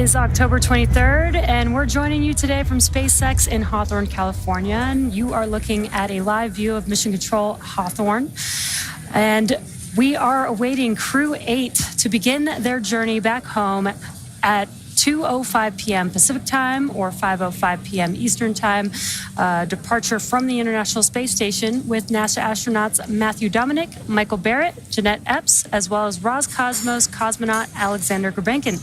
is October 23rd, and we're joining you today from SpaceX in Hawthorne, California. And you are looking at a live view of Mission Control Hawthorne. And we are awaiting Crew-8 to begin their journey back home at 2:05 p.m. Pacific time or 5:05 p.m. Eastern time. Departure from the International Space Station with NASA astronauts Matthew Dominic, Michael Barrett, Jeanette Epps, as well as Roscosmos cosmonaut Alexander Gurbankin.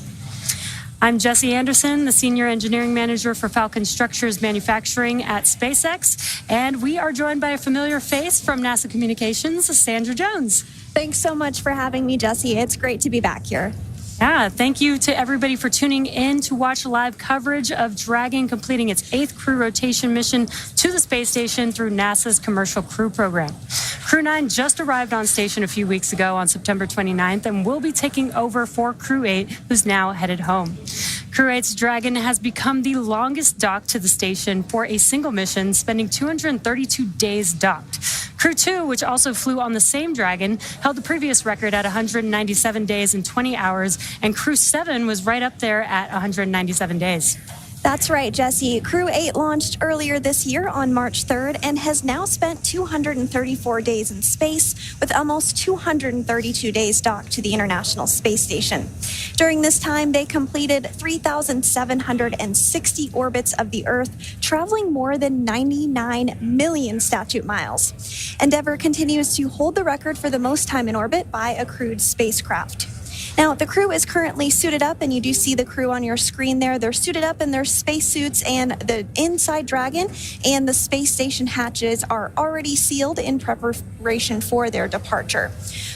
I'm Jesse Anderson, the Senior Engineering Manager for Falcon Structures Manufacturing at SpaceX, and we are joined by a familiar face from NASA Communications, Sandra Jones. Thanks so much for having me, Jesse. It's great to be back here. Yeah, thank you to everybody for tuning in to watch live coverage of Dragon completing its 8th crew rotation mission to the space station through NASA's Commercial Crew Program. Crew-9 just arrived on station a few weeks ago on September 29th and will be taking over for Crew-8, who's now headed home. Crew-8's Dragon has become the longest dock to the station for a single mission, spending 232 days docked. Crew-2, which also flew on the same Dragon, held the previous record at 197 days and 20 hours, and Crew-7 was right up there at 197 days. That's right, Jesse. Crew-8 launched earlier this year on March 3rd and has now spent 234 days in space with almost 232 days docked to the International Space Station. During this time, they completed 3,760 orbits of the Earth, traveling more than 99 million statute miles. Endeavour continues to hold the record for the most time in orbit by a crewed spacecraft. Now, the crew is currently suited up, and you do see the crew on your screen there. They're suited up in their spacesuits, and the inside Dragon and the space station hatches are already sealed in preparation for their departure.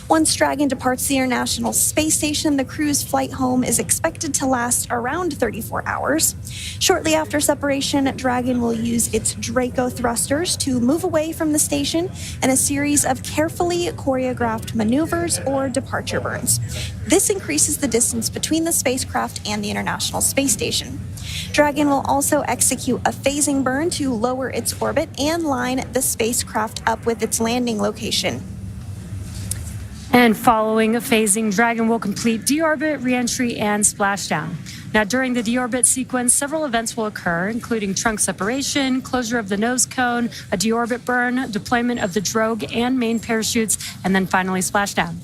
Once Dragon departs the International Space Station, the crew's flight home is expected to last around 34 hours. Shortly after separation, Dragon will use its Draco thrusters to move away from the station in a series of carefully choreographed maneuvers or departure burns. This increases the distance between the spacecraft and the International Space Station. Dragon will also execute a phasing burn to lower its orbit and line the spacecraft up with its landing location. And following a phasing, Dragon will complete deorbit, reentry, and splashdown. Now, during the deorbit sequence, several events will occur, including trunk separation, closure of the nose cone, a deorbit burn, deployment of the drogue and main parachutes, and then finally splashdown.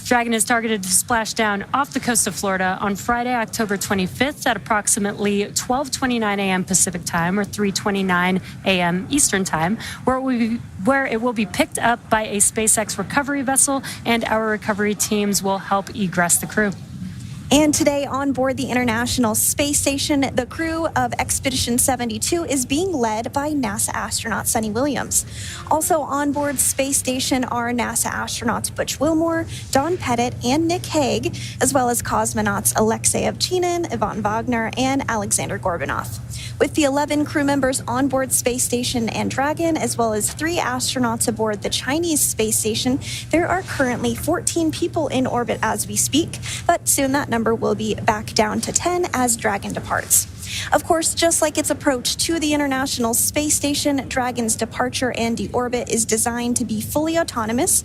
Dragon is targeted to splash down off the coast of Florida on Friday, October 25th at approximately 12:29 a.m. Pacific time or 3:29 a.m. Eastern time, where it will be picked up by a SpaceX recovery vessel, and our recovery teams will help egress the crew. And today on board the International Space Station, the crew of Expedition 72 is being led by NASA astronaut Suni Williams. Also on board Space Station are NASA astronauts Butch Wilmore, Don Pettit, and Nick Hague, as well as cosmonauts Alexei Ovchinin, Ivan Wagner, and Alexander Gorbanov. With the 11 crew members on board Space Station and Dragon, as well as 3 astronauts aboard the Chinese space station, there are currently 14 people in orbit as we speak, but soon that number will be back down to 10 as Dragon departs. Of course, just like its approach to the International Space Station, Dragon's departure and deorbit is designed to be fully autonomous.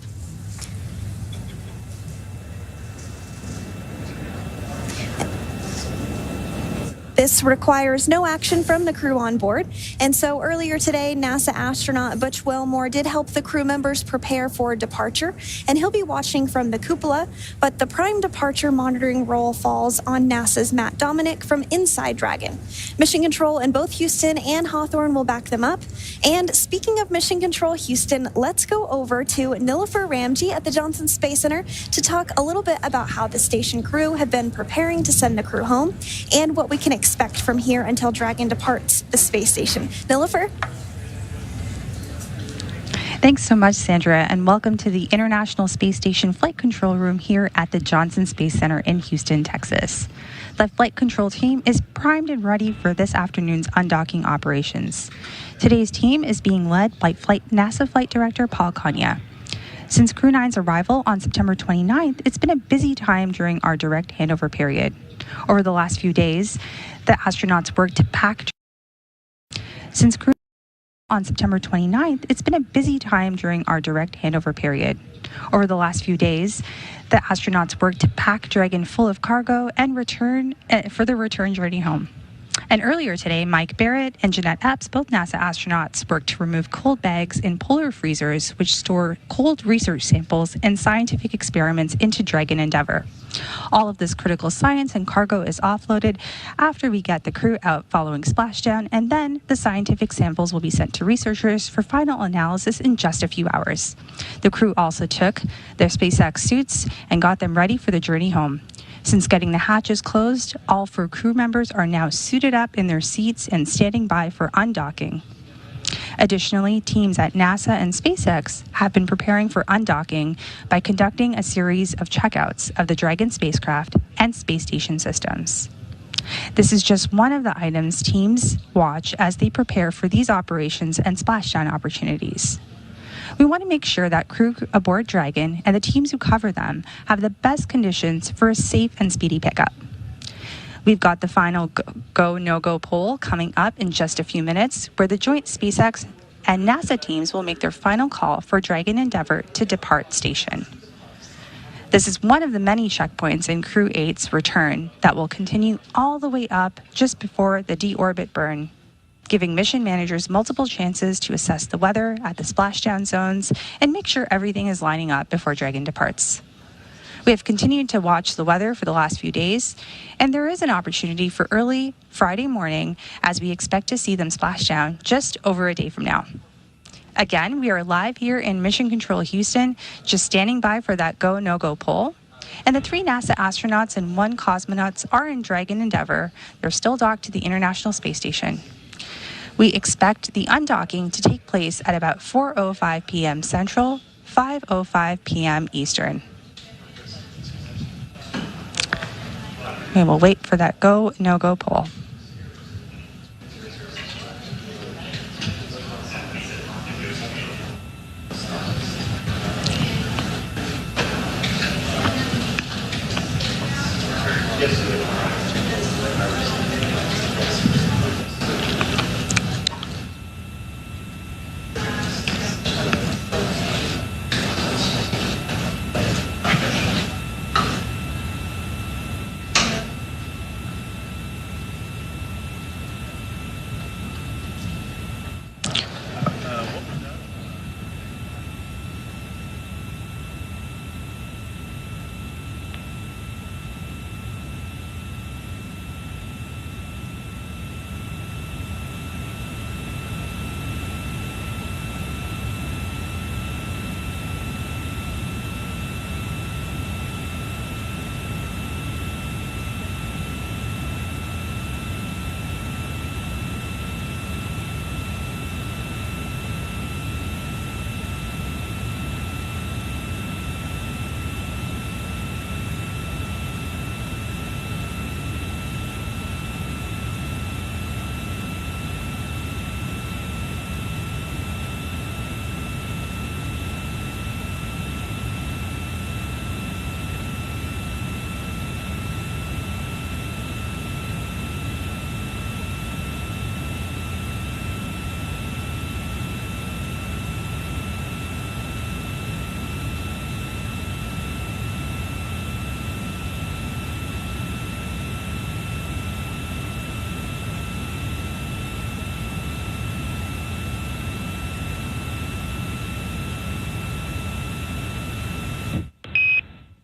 This requires no action from the crew on board. And so earlier today, NASA astronaut Butch Wilmore did help the crew members prepare for departure, and he'll be watching from the cupola, but the prime departure monitoring role falls on NASA's Matt Dominic from inside Dragon. Mission Control in both Houston and Hawthorne will back them up. And speaking of Mission Control Houston, let's go over to Nilofer Ramji at the Johnson Space Center to talk a little bit about how the station crew have been preparing to send the crew home and what we can expect from here until Dragon departs the space station. Nilofer? Thanks so much, Sandra, and welcome to the International Space Station Flight Control Room here at the Johnson Space Center in Houston, Texas. The flight control team is primed and ready for this afternoon's undocking operations. Today's team is being led by NASA Flight Director Paul Kanya. Since Crew-9's arrival on September 29th, it's been a busy time during our direct handover period. Over the last few days, the astronauts worked to pack. Since Crew on September 29th, it's been a busy time during our direct handover period. Over the last few days, the astronauts worked to pack Dragon full of cargo and return for the return journey home. And earlier today, Mike Barrett and Jeanette Epps, both NASA astronauts, worked to remove cold bags in polar freezers, which store cold research samples and scientific experiments into Dragon Endeavour. All of this critical science and cargo is offloaded after we get the crew out following splashdown, and then the scientific samples will be sent to researchers for final analysis in just a few hours. The crew also took their SpaceX suits and got them ready for the journey home. Since getting the hatches closed, all 4 crew members are now suited up in their seats and standing by for undocking. Additionally, teams at NASA and SpaceX have been preparing for undocking by conducting a series of checkouts of the Dragon spacecraft and space station systems. This is just one of the items teams watch as they prepare for these operations and splashdown opportunities. We want to make sure that crew aboard Dragon and the teams who cover them have the best conditions for a safe and speedy pickup. We've got the final go, no-go poll coming up in just a few minutes, where the joint SpaceX and NASA teams will make their final call for Dragon Endeavour to depart station. This is one of the many checkpoints in Crew-8's return that will continue all the way up just before the deorbit burn, giving mission managers multiple chances to assess the weather at the splashdown zones and make sure everything is lining up before Dragon departs. We have continued to watch the weather for the last few days, and there is an opportunity for early Friday morning as we expect to see them splash down just over a day from now. Again, we are live here in Mission Control Houston, just standing by for that go, no-go poll. And the 3 NASA astronauts and 1 cosmonaut are in Dragon Endeavour. They're still docked to the International Space Station. We expect the undocking to take place at about 4:05 p.m. Central, 5:05 p.m. Eastern. We will wait for that go, no-go poll.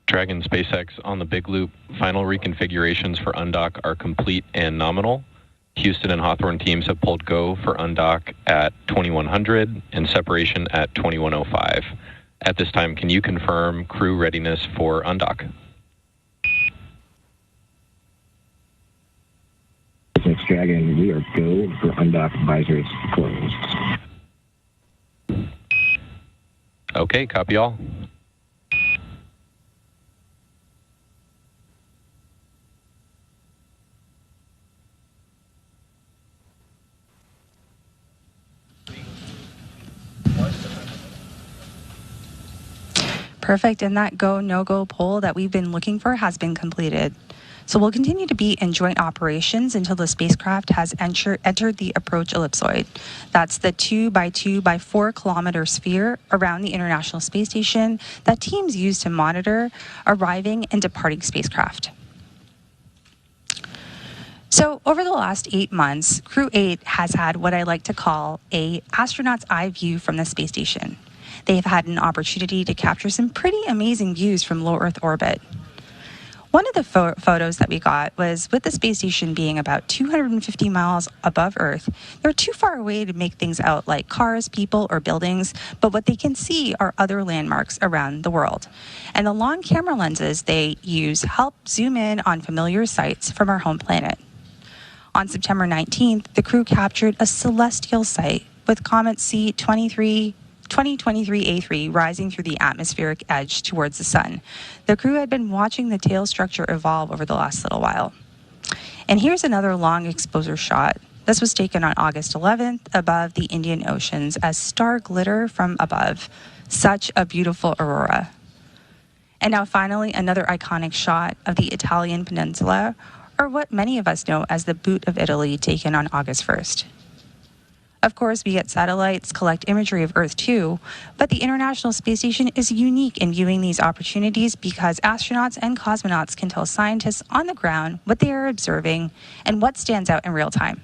Dragon SpaceX on the Big Loop, final reconfigurations for undock are complete and nominal. Houston and Hawthorne teams have pulled go for undock at 2100 and separation at 2105. At this time, can you confirm crew readiness for undock? SpaceX Dragon, we are go for undock, visors closed. Okay, copy all. Perfect, and that go, no-go poll that we've been looking for has been completed. So we'll continue to be in joint operations until the spacecraft has entered the approach ellipsoid. That's the 2 by 2 by 4 kilometer sphere around the International Space Station that teams use to monitor arriving and departing spacecraft. So over the last 8 months, Crew-8 has had what I like to call a astronaut's eye view from the space station. They've had an opportunity to capture some pretty amazing views from low Earth orbit. One of the photos that we got was with the space station being about 250 miles above Earth. They're too far away to make things out like cars, people, or buildings, but what they can see are other landmarks around the world. And the long camera lenses they use help zoom in on familiar sights from our home planet. On September 19th, the crew captured a celestial sight with comet C2023A3 rising through the atmospheric edge towards the sun. The crew had been watching the tail structure evolve over the last little while. And here's another long exposure shot. This was taken on August 11th above the Indian Oceans as star glitter from above. Such a beautiful aurora. And now finally, another iconic shot of the Italian peninsula, or what many of us know as the Boot of Italy, taken on August 1st. Of course, we get satellites collect imagery of Earth too, but the International Space Station is unique in viewing these opportunities because astronauts and cosmonauts can tell scientists on the ground what they are observing and what stands out in real time.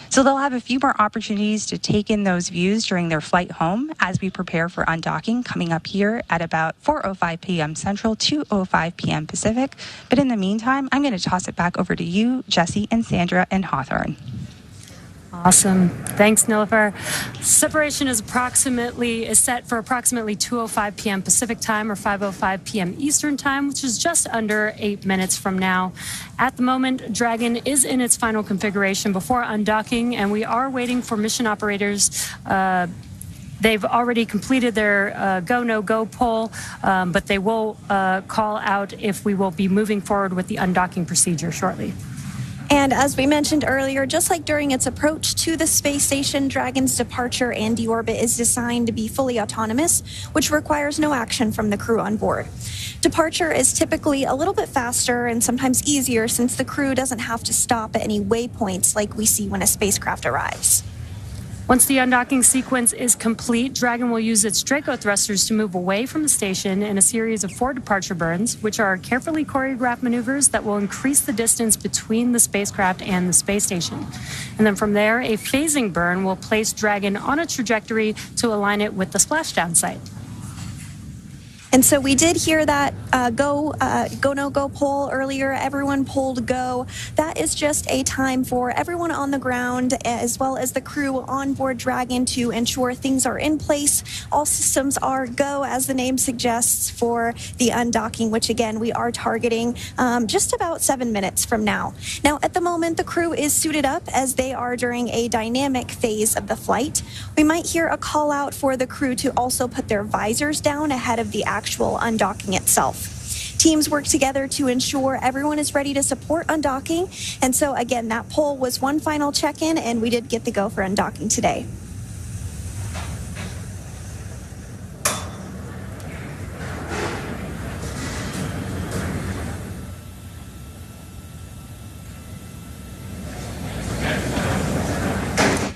So they'll have a few more opportunities to take in those views during their flight home as we prepare for undocking coming up here at about 4:05 p.m. Central, 2:05 p.m. Pacific. But in the meantime, I'm going to toss it back over to you, Jesse, and Sandra in Hawthorne. Awesome. Thanks, Nilofer. Separation is set for approximately 2:05 p.m. Pacific time or 5:05 p.m. Eastern time, which is just under 8 minutes from now. At the moment, Dragon is in its final configuration before undocking, and we are waiting for mission operators. They've already completed their go, no-go poll, but they will call out if we will be moving forward with the undocking procedure shortly. And as we mentioned earlier, just like during its approach to the space station, Dragon's departure and deorbit is designed to be fully autonomous, which requires no action from the crew on board. Departure is typically a little bit faster and sometimes easier since the crew doesn't have to stop at any waypoints like we see when a spacecraft arrives. Once the undocking sequence is complete, Dragon will use its Draco thrusters to move away from the station in a series of 4 departure burns, which are carefully choreographed maneuvers that will increase the distance between the spacecraft and the space station. And then from there, a phasing burn will place Dragon on a trajectory to align it with the splashdown site. And so we did hear that go, no-go poll earlier. Everyone polled go. That is just a time for everyone on the ground as well as the crew on board Dragon to ensure things are in place. All systems are go, as the name suggests, for the undocking, which again, we are targeting just about 7 minutes from now. Now, at the moment, the crew is suited up as they are during a dynamic phase of the flight. We might hear a call out for the crew to also put their visors down ahead of the actual undocking itself. Teams work together to ensure everyone is ready to support undocking. And so again, that poll was one final check-in, and we did get the go for undocking today.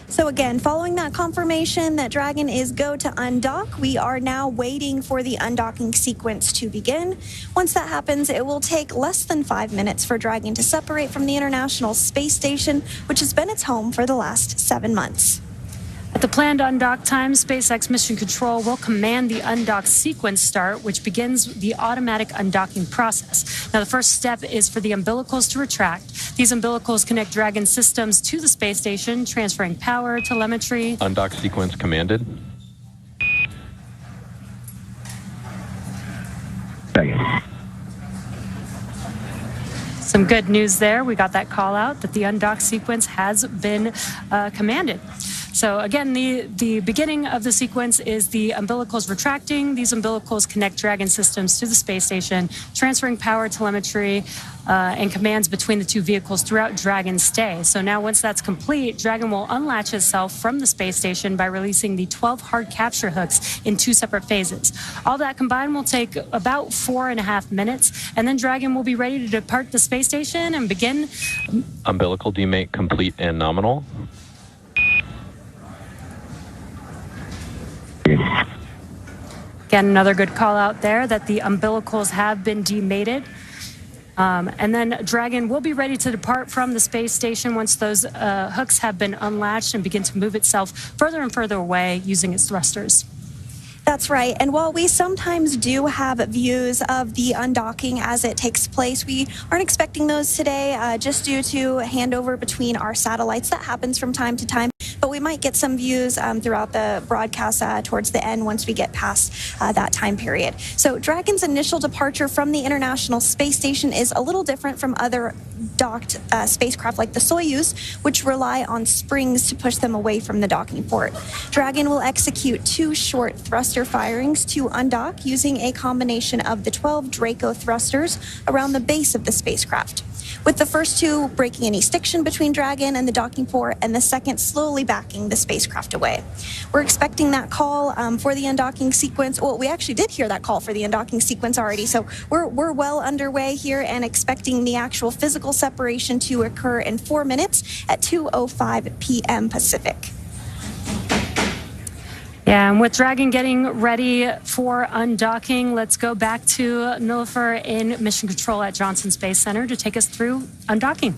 So again, following that confirmation that Dragon is go to undock, we are now waiting for the undocking sequence to begin. Once that happens, it will take less than 5 minutes for Dragon to separate from the International Space Station, which has been its home for the last 7 months. At the planned undock time, SpaceX Mission Control will command the undock sequence start, which begins the automatic undocking process. Now, the first step is for the umbilicals to retract. These umbilicals connect Dragon systems to the space station, transferring power, telemetry. Undock sequence commanded. Second. Some good news there. We got that call out that the undock sequence has been commanded. So again, the beginning of the sequence is the umbilicals retracting. These umbilicals connect Dragon systems to the space station, transferring power, telemetry, and commands between the two vehicles throughout Dragon's stay. So now once that's complete, Dragon will unlatch itself from the space station by releasing the 12 hard capture hooks in 2 separate phases. All that combined will take about 4.5 minutes, and then Dragon will be ready to depart the space station and begin. Umbilical demate complete and nominal. Again, another good call out there that the umbilicals have been demated. And then Dragon will be ready to depart from the space station once those hooks have been unlatched and begin to move itself further and further away using its thrusters. That's right. And while we sometimes do have views of the undocking as it takes place, we aren't expecting those today just due to handover between our satellites. That happens from time to time. But we might get some views throughout the broadcast towards the end once we get past that time period. So Dragon's initial departure from the International Space Station is a little different from other docked spacecraft like the Soyuz, which rely on springs to push them away from the docking port. Dragon will execute 2 short thruster firings to undock using a combination of the 12 Draco thrusters around the base of the spacecraft, with the first 2 breaking any stiction between Dragon and the docking port, and the second slowly backing the spacecraft away. We're expecting that call for the undocking sequence. Well, we actually did hear that call for the undocking sequence already, so we're well underway here and expecting the actual physical separation to occur in 4 minutes at 2:05 p.m. Pacific. Yeah, and with Dragon getting ready for undocking, let's go back to Nilüfer in Mission Control at Johnson Space Center to take us through undocking.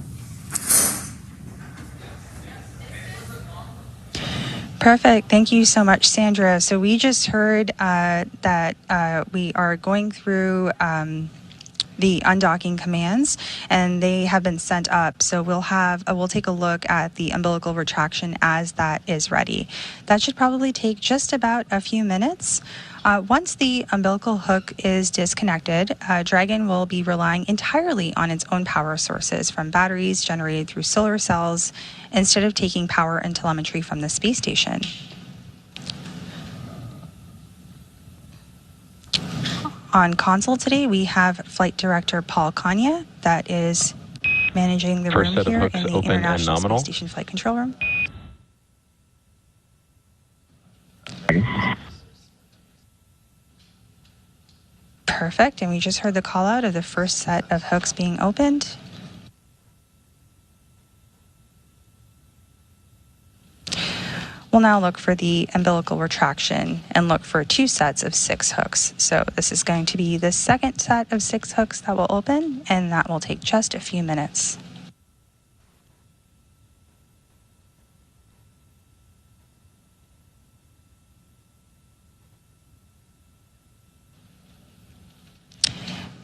Perfect. Thank you so much, Sandra. So we just heard that we are going through the undocking commands, and they have been sent up. So we'll take a look at the umbilical retraction as that is ready. That should probably take just about a few minutes. Once the umbilical hook is disconnected, Dragon will be relying entirely on its own power sources from batteries generated through solar cells instead of taking power and telemetry from the space station. On console today, we have Flight Director Paul Kanya that is managing the room here in the International Space Station Flight Control Room. Perfect, and we just heard the call out of the first set of hooks being opened. We'll now look for the umbilical retraction and look for 2 sets of 6 hooks. So this is going to be the second set of 6 hooks that will open, and that will take just a few minutes.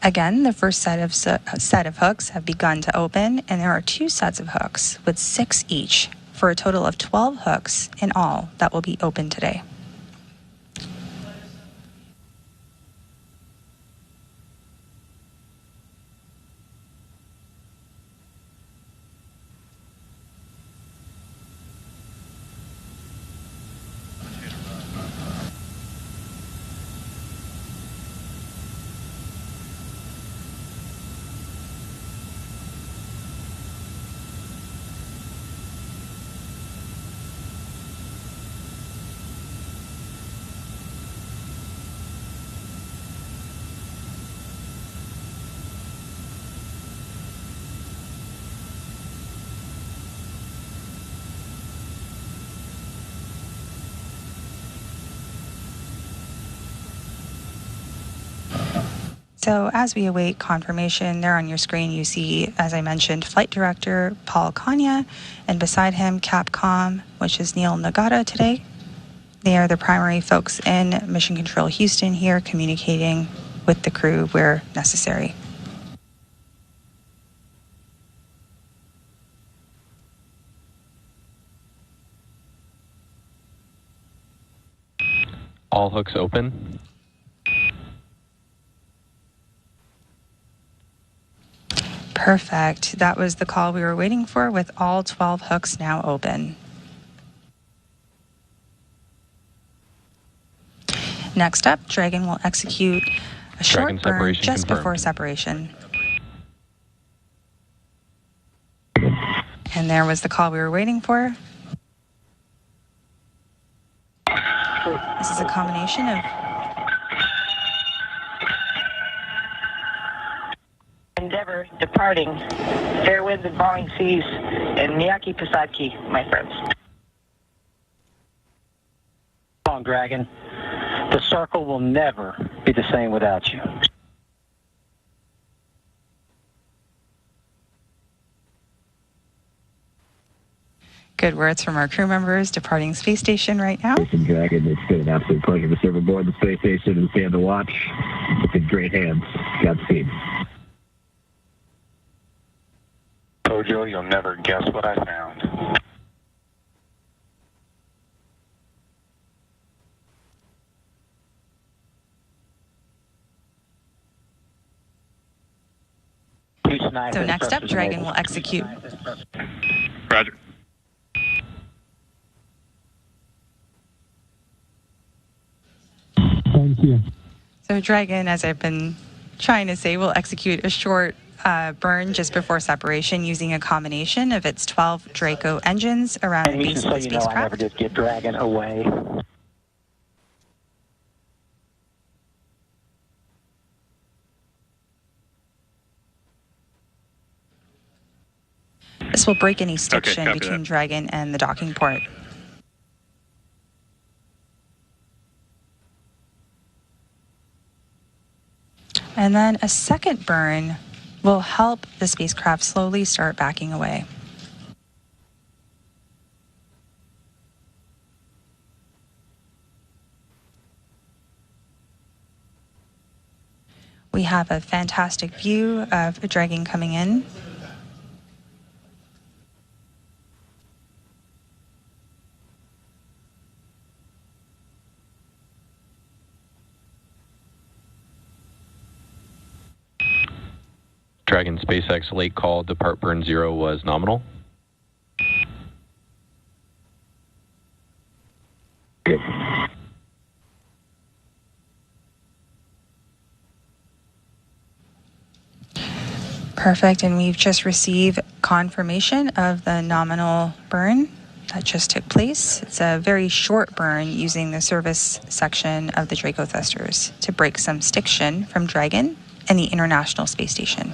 Again, the first set of hooks have begun to open, and there are 2 sets of hooks with 6 each, for a total of 12 hooks in all that will be open today. So as we await confirmation, there on your screen you see, as I mentioned, Flight Director Paul Kanya, and beside him Capcom, which is Neil Nagata today. They are the primary folks in Mission Control Houston here, communicating with the crew where necessary. All hooks open. Perfect. That was the call we were waiting for, with all 12 hooks now open. Next up, Dragon will execute a short Dragon burn separation just confirmed. before separation. And there was the call we were waiting for. This is a combination of Endeavour departing, fair winds and falling seas, and Miyaki Pisatki, my friends. Come on, Dragon. The circle will never be the same without you. good words from our crew members departing space station right now. Listen, Dragon, it's been an absolute pleasure to serve aboard the space station and stand to watch. It's in great hands. Godspeed. Tojo, you'll never guess what I found. So next up, Dragon will execute. Roger. Thank you. So Dragon, as I've been trying to say, will execute a short burn just before separation using a combination of its 12 Draco engines around the base of the spacecraft. I never did get Dragon away. This will break any stiction copy between that. Dragon and the docking port. And then a second burn will help the spacecraft slowly start backing away. We have a fantastic view of a Dragon coming in. Dragon SpaceX late call depart burn 0 was nominal. Good. Perfect, and we've just received confirmation of the nominal burn that just took place. It's a very short burn using the service section of the Draco thrusters to break some stiction from Dragon and the International Space Station.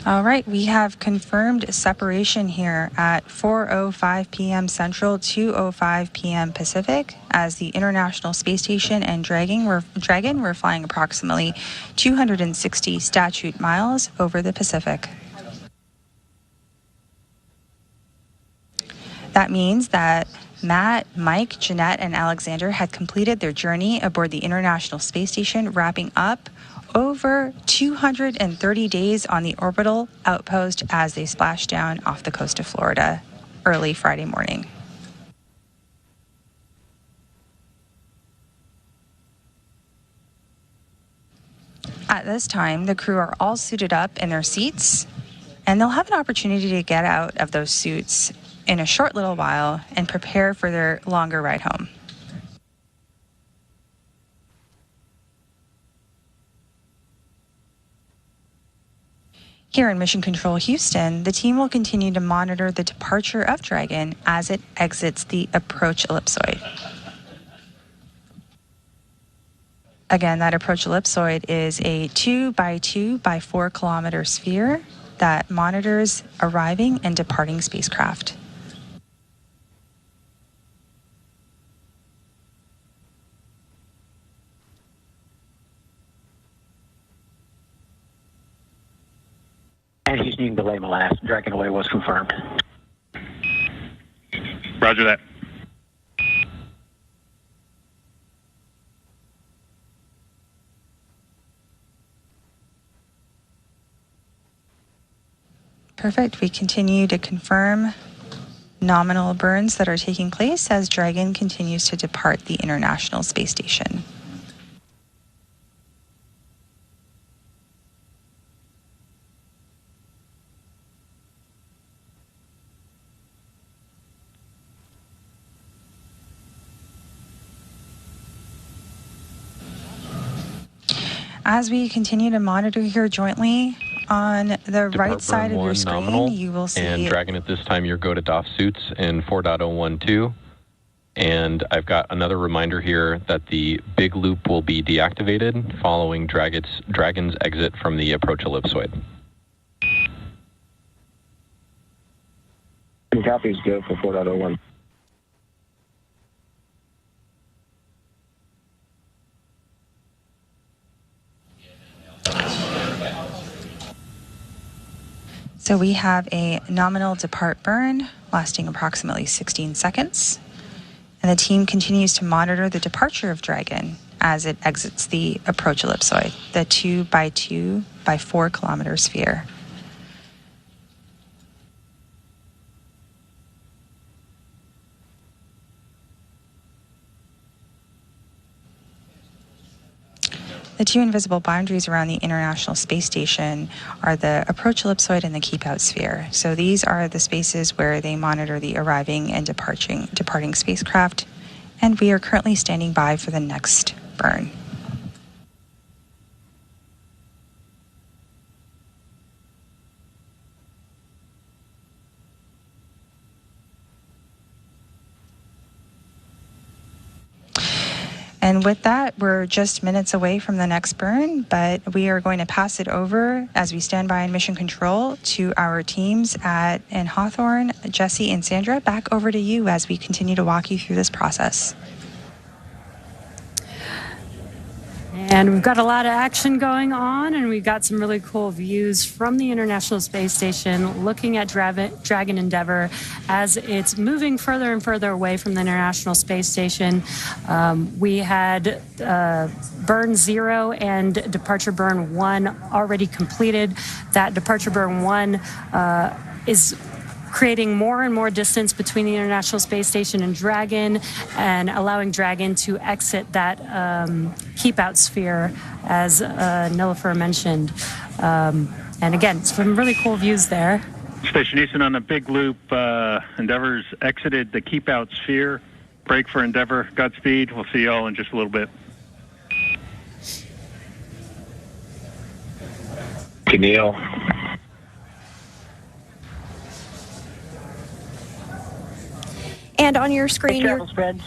All right, we have confirmed separation here at 4:05 p.m. Central, 2:05 p.m. Pacific, as the International Space Station and Dragon were flying approximately 260 statute miles over the Pacific. That means that Matt, Mike, Jeanette, and Alexander had completed their journey aboard the International Space Station, wrapping up over 230 days on the orbital outpost as they splashed down off the coast of Florida early Friday morning. At this time, the crew are all suited up in their seats, and they'll have an opportunity to get out of those suits in a short little while and prepare for their longer ride home. Here in Mission Control Houston, the team will continue to monitor the departure of Dragon as it exits the approach ellipsoid. Again, that approach ellipsoid is a 2 by 2 by 4 kilometer sphere that monitors arriving and departing spacecraft. And Houston, you can delay my last. Dragon away was confirmed. Roger that. Perfect. We continue to confirm nominal burns that are taking place as Dragon continues to depart the International Space Station. As we continue to monitor here jointly, on the right side of your screen, nominal, you will see... And Dragon, at this time, your go-to-DOF suits in 4.012. And I've got another reminder here that the big loop will be deactivated following Dragon's exit from the approach ellipsoid. Copies go for 4.01. So we have a nominal depart burn lasting approximately 16 seconds. And the team continues to monitor the departure of Dragon as it exits the approach ellipsoid, the 2 by 2 by 4 kilometer sphere. The two invisible boundaries around the International Space Station are the approach ellipsoid and the keep out sphere. So these are the spaces where they monitor the arriving and departing spacecraft, and we are currently standing by for the next burn. And with that, we're just minutes away from the next burn, but we are going to pass it over as we stand by in mission control to our teams in Hawthorne, Jesse and Sandra. Back over to you as we continue to walk you through this process. And we've got a lot of action going on, and we've got some really cool views from the International Space Station looking at Dragon Endeavour as it's moving further and further away from the International Space Station. We had burn 0 and departure burn 1 already completed. That departure burn 1 is creating more and more distance between the International Space Station and Dragon, and allowing Dragon to exit that keep-out sphere, as Nilofer mentioned. And again, some really cool views there. Station Houston, on a big loop, Endeavour's exited the keep-out sphere. Break for Endeavour. Godspeed. We'll see you all in just a little bit. Neil. And on your screen, spreads.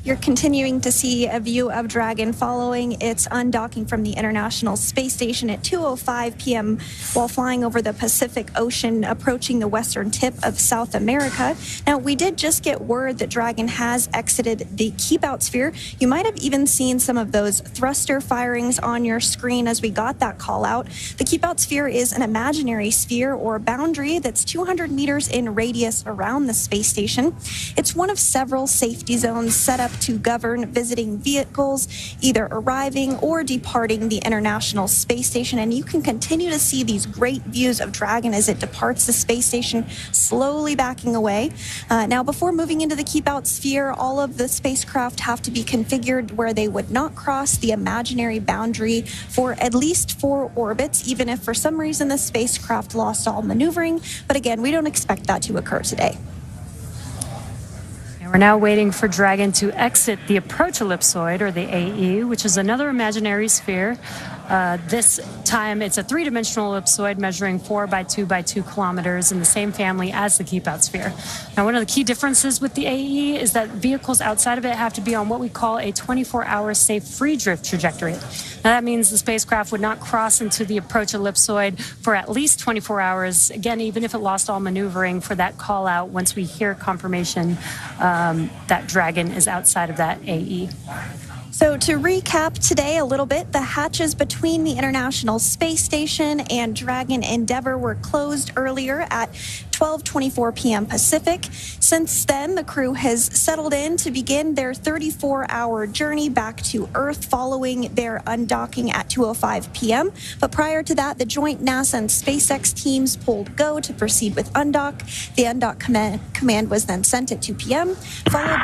you're continuing to see a view of Dragon following its undocking from the International Space Station at 2:05 p.m. while flying over the Pacific Ocean, approaching the western tip of South America. Now, we did just get word that Dragon has exited the keep-out sphere. You might have even seen some of those thruster firings on your screen as we got that call out. The keep-out sphere is an imaginary sphere or boundary that's 200 meters in radius around the space station. It's one of several safety zones set up to govern visiting vehicles either arriving or departing the International Space Station, and you can continue to see these great views of Dragon as it departs the space station, slowly backing away. Now, before moving into the keep-out sphere, all of the spacecraft have to be configured where they would not cross the imaginary boundary for at least 4 orbits, even if for some reason the spacecraft lost all maneuvering. But again, we don't expect that to occur today. We're now waiting for Dragon to exit the approach ellipsoid, or the AE, which is another imaginary sphere. This time, it's a three-dimensional ellipsoid measuring 4 by 2 by 2 kilometers in the same family as the keep-out sphere. Now, one of the key differences with the AE is that vehicles outside of it have to be on what we call a 24-hour safe free drift trajectory. Now, that means the spacecraft would not cross into the approach ellipsoid for at least 24 hours, again, even if it lost all maneuvering for that call-out once we hear confirmation that Dragon is outside of that AE. So to recap today a little bit, the hatches between the International Space Station and Dragon Endeavour were closed earlier at 12:24 p.m. Pacific. Since then, the crew has settled in to begin their 34-hour journey back to Earth following their undocking at 2:05 p.m. But prior to that, the joint NASA and SpaceX teams pulled go to proceed with undock. The undock command was then sent at 2 p.m., followed...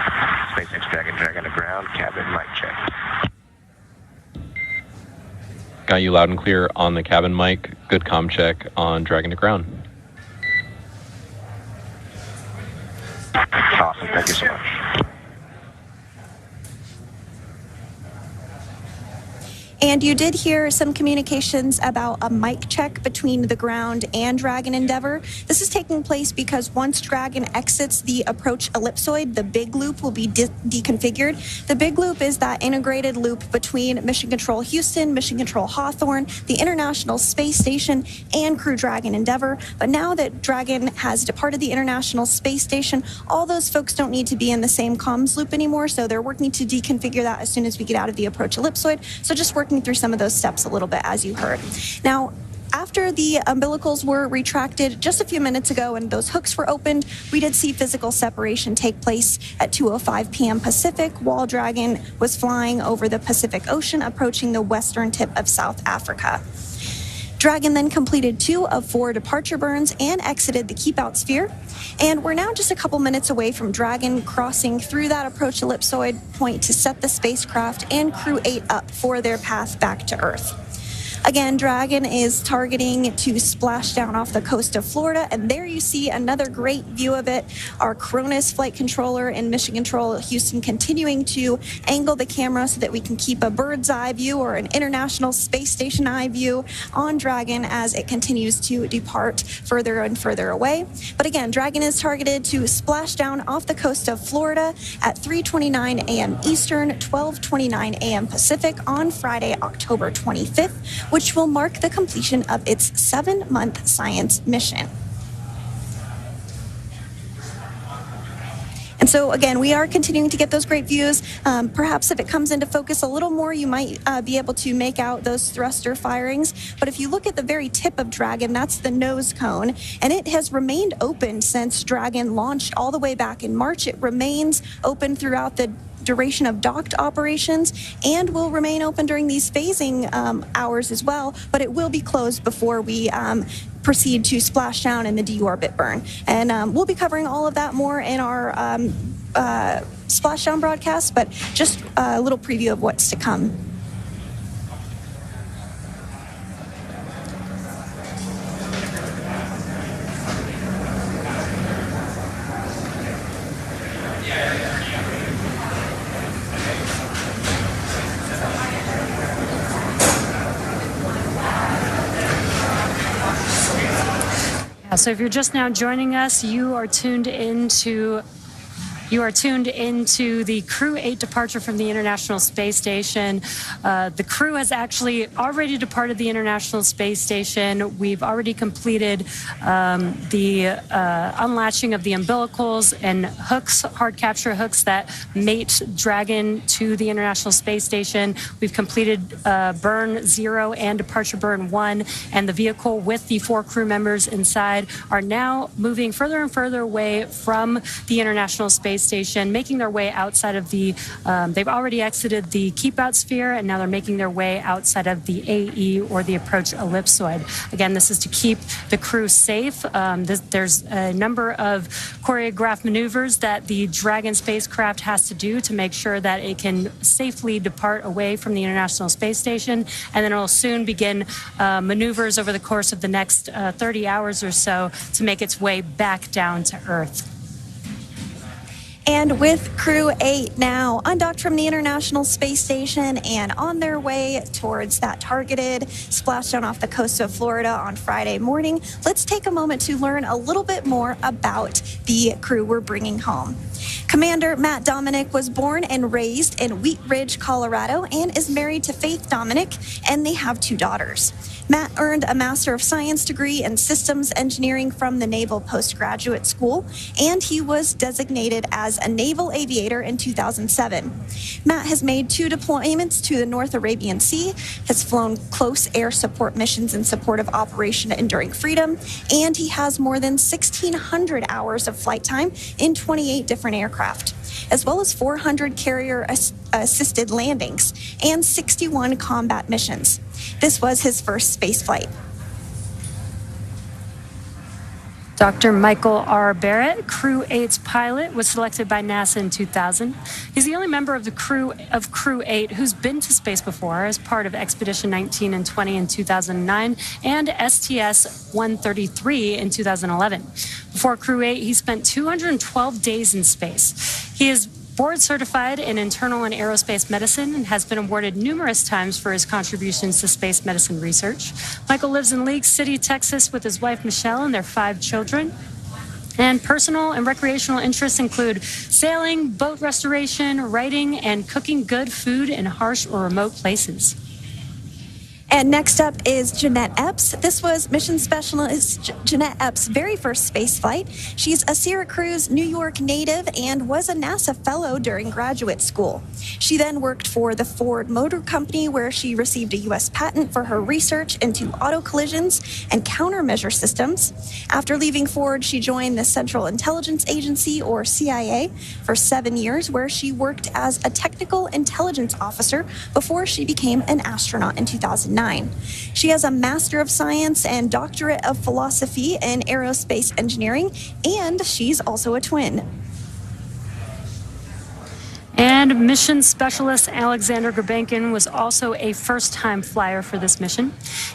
SpaceX Dragon to ground, cabin mic check. Got you loud and clear on the cabin mic. Good comm check on Dragon to ground. Awesome, thank you so much. And you did hear some communications about a mic check between the ground and Dragon Endeavour. This is taking place because once Dragon exits the approach ellipsoid, the big loop will be deconfigured. The big loop is that integrated loop between Mission Control Houston, Mission Control Hawthorne, the International Space Station, and Crew Dragon Endeavour. But now that Dragon has departed the International Space Station, all those folks don't need to be in the same comms loop anymore, so they're working to deconfigure that as soon as we get out of the approach ellipsoid. So just working through some of those steps a little bit, as you heard. Now, after the umbilicals were retracted just a few minutes ago and those hooks were opened, we did see physical separation take place at 2:05 p.m. Pacific while Dragon was flying over the Pacific Ocean, approaching the western tip of South Africa. Dragon then completed 2 of 4 departure burns and exited the keep-out sphere. And we're now just a couple minutes away from Dragon crossing through that approach ellipsoid point to set the spacecraft and Crew-8 up for their path back to Earth. Again, Dragon is targeting to splash down off the coast of Florida, and there you see another great view of it. Our Cronus flight controller in Mission Control Houston continuing to angle the camera so that we can keep a bird's eye view or an International Space Station eye view on Dragon as it continues to depart further and further away. But again, Dragon is targeted to splash down off the coast of Florida at 3:29 a.m. Eastern, 12:29 a.m. Pacific on Friday, October 25th, which will mark the completion of its 7-month science mission. And so, again, we are continuing to get those great views. Perhaps if it comes into focus a little more, you might be able to make out those thruster firings. But if you look at the very tip of Dragon, that's the nose cone, and it has remained open since Dragon launched all the way back in March. It remains open throughout the duration of docked operations and will remain open during these phasing hours as well, but it will be closed before we proceed to splash down in the deorbit burn. And we'll be covering all of that more in our splashdown broadcast, but just a little preview of what's to come. So if you're just now joining us, you are tuned into the Crew-8 departure from the International Space Station. The crew has actually already departed the International Space Station. We've already completed the unlatching of the umbilicals and hooks, hard capture hooks that mate Dragon to the International Space Station. We've completed burn 0 and departure burn 1, and the vehicle with the 4 crew members inside are now moving further and further away from the International Space Station, making their way outside of the, they've already exited the keep-out sphere, and now they're making their way outside of the AE, or the approach ellipsoid. Again, this is to keep the crew safe. There's a number of choreographed maneuvers that the Dragon spacecraft has to do to make sure that it can safely depart away from the International Space Station, and then it will soon begin maneuvers over the course of the next 30 hours or so to make its way back down to Earth. And with Crew-8 now undocked from the International Space Station and on their way towards that targeted splashdown off the coast of Florida on Friday morning, let's take a moment to learn a little bit more about the crew we're bringing home. Commander Matt Dominic was born and raised in Wheat Ridge, Colorado, and is married to Faith Dominic, and they have 2 daughters. Matt earned a Master of Science degree in Systems Engineering from the Naval Postgraduate School, and he was designated as a naval aviator in 2007. Matt has made 2 deployments to the North Arabian Sea, has flown close air support missions in support of Operation Enduring Freedom, and he has more than 1,600 hours of flight time in 28 different aircraft, as well as 400 carrier-assisted landings and 61 combat missions. This was his first space flight. Dr. Michael R. Barrett, Crew-8's pilot, was selected by NASA in 2000. He's the only member of the crew of Crew-8 who's been to space before as part of Expedition 19 and 20 in 2009 and STS-133 in 2011. Before Crew-8, he spent 212 days in space. He is board certified in internal and aerospace medicine and has been awarded numerous times for his contributions to space medicine research. Michael lives in League City, Texas with his wife Michelle and their 5 children. And personal and recreational interests include sailing, boat restoration, writing, and cooking good food in harsh or remote places. And next up is Jeanette Epps. This was mission specialist Jeanette Epps' very first space flight. She's a Syracuse, New York native and was a NASA fellow during graduate school. She then worked for the Ford Motor Company, where she received a U.S. patent for her research into auto collisions and countermeasure systems. After leaving Ford, she joined the Central Intelligence Agency, or CIA, for 7 years, where she worked as a technical intelligence officer before she became an astronaut in 2009. She has a Master of Science and Doctorate of Philosophy in Aerospace Engineering, and she's also a twin. And mission specialist Alexander Gurbankin was also a first-time flyer for this mission.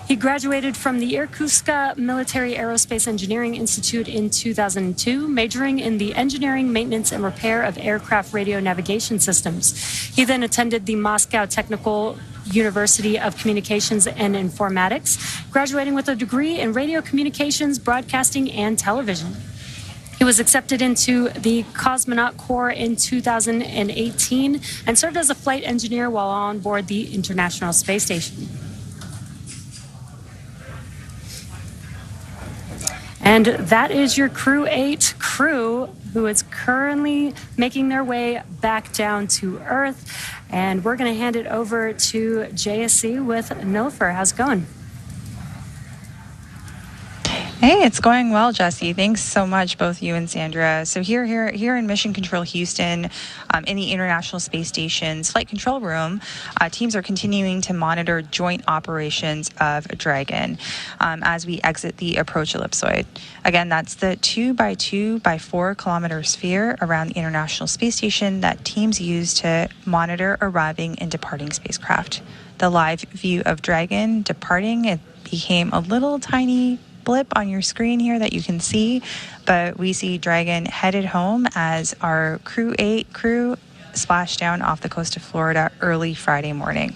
He graduated from the Irkutsk Military Aerospace Engineering Institute in 2002, majoring in the engineering, maintenance, and repair of aircraft radio navigation systems. He then attended the Moscow Technical University of Communications and Informatics, graduating with a degree in radio communications, broadcasting, and television. He was accepted into the Cosmonaut Corps in 2018 and served as a flight engineer while on board the International Space Station. And that is your Crew-8 crew, who is currently making their way back down to Earth. And we're going to hand it over to JSC with Nilfer. How's it going? Hey, it's going well, Jesse. Thanks so much, both you and Sandra. So here in Mission Control Houston, in the International Space Station's Flight Control Room, teams are continuing to monitor joint operations of Dragon as we exit the approach ellipsoid. Again, that's the 2 by 2 by 4 kilometer sphere around the International Space Station that teams use to monitor arriving and departing spacecraft. The live view of Dragon departing, it became a little tiny blip on your screen here that you can see, but we see Dragon headed home as our Crew-8 crew splashed down off the coast of Florida early Friday morning.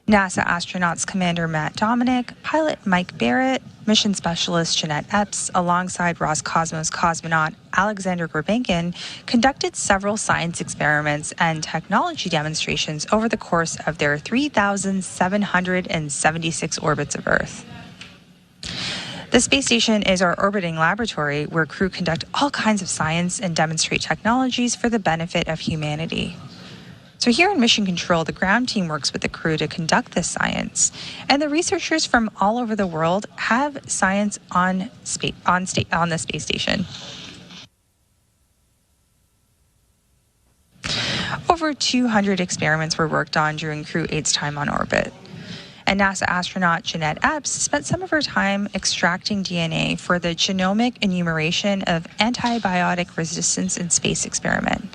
NASA astronauts Commander Matt Dominic, pilot Mike Barrett, mission specialist Jeanette Epps, alongside Roscosmos cosmonaut Alexander Gurbankin, conducted several science experiments and technology demonstrations over the course of their 3,776 orbits of Earth. The space station is our orbiting laboratory where crew conduct all kinds of science and demonstrate technologies for the benefit of humanity. So here in Mission Control, the ground team works with the crew to conduct this science, and the researchers from all over the world have science on the space station. Over 200 experiments were worked on during Crew-8's time on orbit. And NASA astronaut Jeanette Epps spent some of her time extracting DNA for the genomic enumeration of antibiotic resistance in space experiment.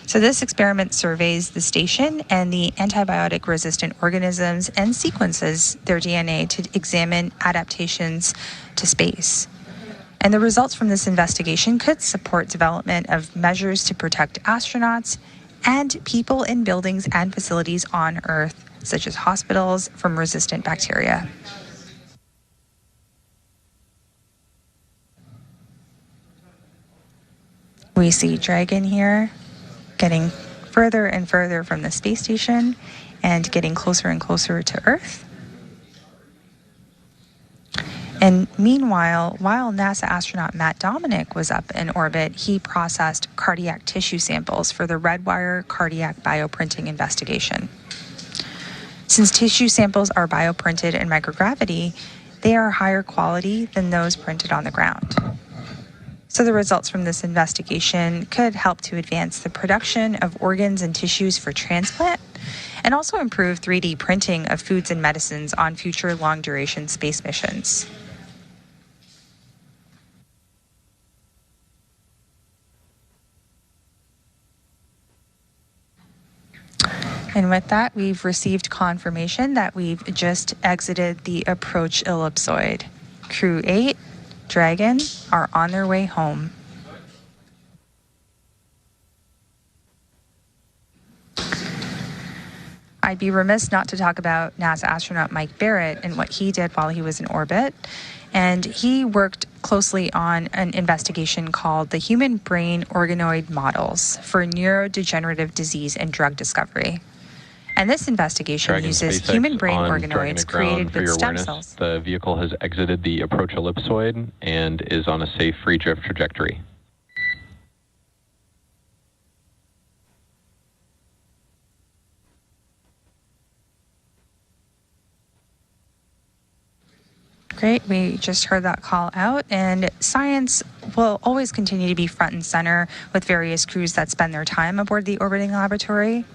So this experiment surveys the station and the antibiotic-resistant organisms and sequences their DNA to examine adaptations to space. And the results from this investigation could support development of measures to protect astronauts and people in buildings and facilities on Earth, such as hospitals, from resistant bacteria. We see Dragon here getting further and further from the space station and getting closer and closer to Earth. And meanwhile, while NASA astronaut Matt Dominic was up in orbit, he processed cardiac tissue samples for the Redwire cardiac bioprinting investigation. Since tissue samples are bioprinted in microgravity, they are higher quality than those printed on the ground. So the results from this investigation could help to advance the production of organs and tissues for transplant and also improve 3D printing of foods and medicines on future long-duration space missions. And with that, we've received confirmation that we've just exited the approach ellipsoid. Crew-8, Dragon are on their way home. I'd be remiss not to talk about NASA astronaut Mike Barrett and what he did while he was in orbit. And he worked closely on an investigation called the Human Brain Organoid Models for Neurodegenerative Disease and Drug Discovery. And this investigation uses SpaceX human brain on organoids created with stem cells. The vehicle has exited the approach ellipsoid and is on a safe free drift trajectory. Great, we just heard that call out, and science will always continue to be front and center with various crews that spend their time aboard the orbiting laboratory.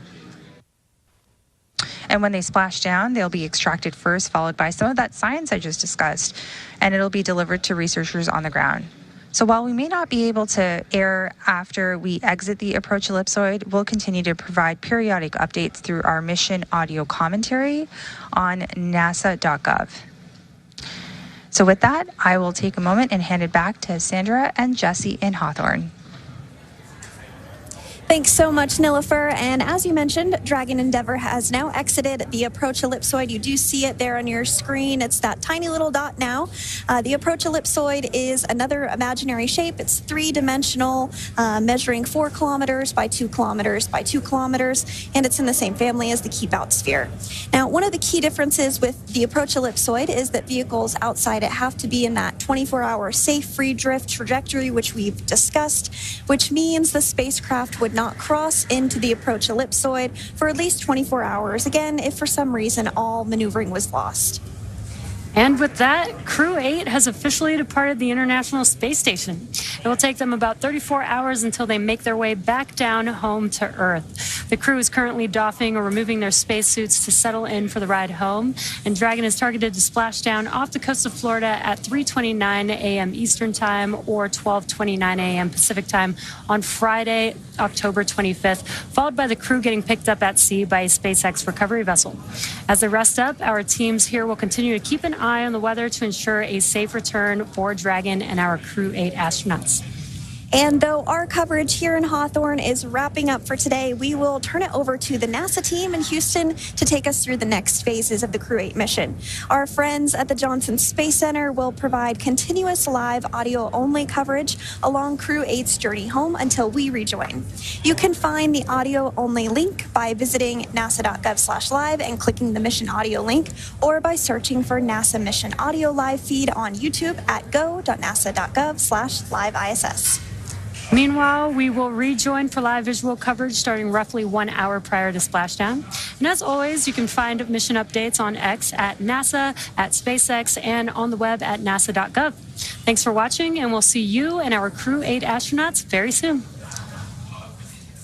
And when they splash down, they'll be extracted first, followed by some of that science I just discussed, and it'll be delivered to researchers on the ground. So while we may not be able to air after we exit the approach ellipsoid, we'll continue to provide periodic updates through our mission audio commentary on nasa.gov. So with that, I will take a moment and hand it back to Sandra and Jesse in Hawthorne. Thanks so much, Nilofer. And as you mentioned, Dragon Endeavour has now exited the approach ellipsoid. You do see it there on your screen. It's that tiny little dot now. The approach ellipsoid is another imaginary shape. It's three-dimensional, measuring 4 kilometers by 2 kilometers by 2 kilometers, and it's in the same family as the keep-out sphere. Now, one of the key differences with the approach ellipsoid is that vehicles outside it have to be in that 24-hour safe free drift trajectory, which we've discussed, which means the spacecraft would not cross into the approach ellipsoid for at least 24 hours, again, if for some reason all maneuvering was lost. And with that, Crew-8 has officially departed the International Space Station. It will take them about 34 hours until they make their way back down home to Earth. The crew is currently doffing or removing their spacesuits to settle in for the ride home, and Dragon is targeted to splash down off the coast of Florida at 3:29 a.m. Eastern Time or 12:29 a.m. Pacific Time on Friday, October 25th, followed by the crew getting picked up at sea by a SpaceX recovery vessel. As they rest up, our teams here will continue to keep an eye on the weather to ensure a safe return for Dragon and our Crew-8 astronauts. And though our coverage here in Hawthorne is wrapping up for today, we will turn it over to the NASA team in Houston to take us through the next phases of the Crew-8 mission. Our friends at the Johnson Space Center will provide continuous live audio-only coverage along Crew-8's journey home until we rejoin. You can find the audio-only link by visiting nasa.gov/live and clicking the mission audio link, or by searching for NASA Mission Audio Live feed on YouTube at go.nasa.gov/live-ISS. Meanwhile, we will rejoin for live visual coverage starting roughly 1 hour prior to splashdown. And as always, you can find mission updates on X at NASA, at SpaceX, and on the web at nasa.gov. Thanks for watching, and we'll see you and our Crew-8 astronauts very soon.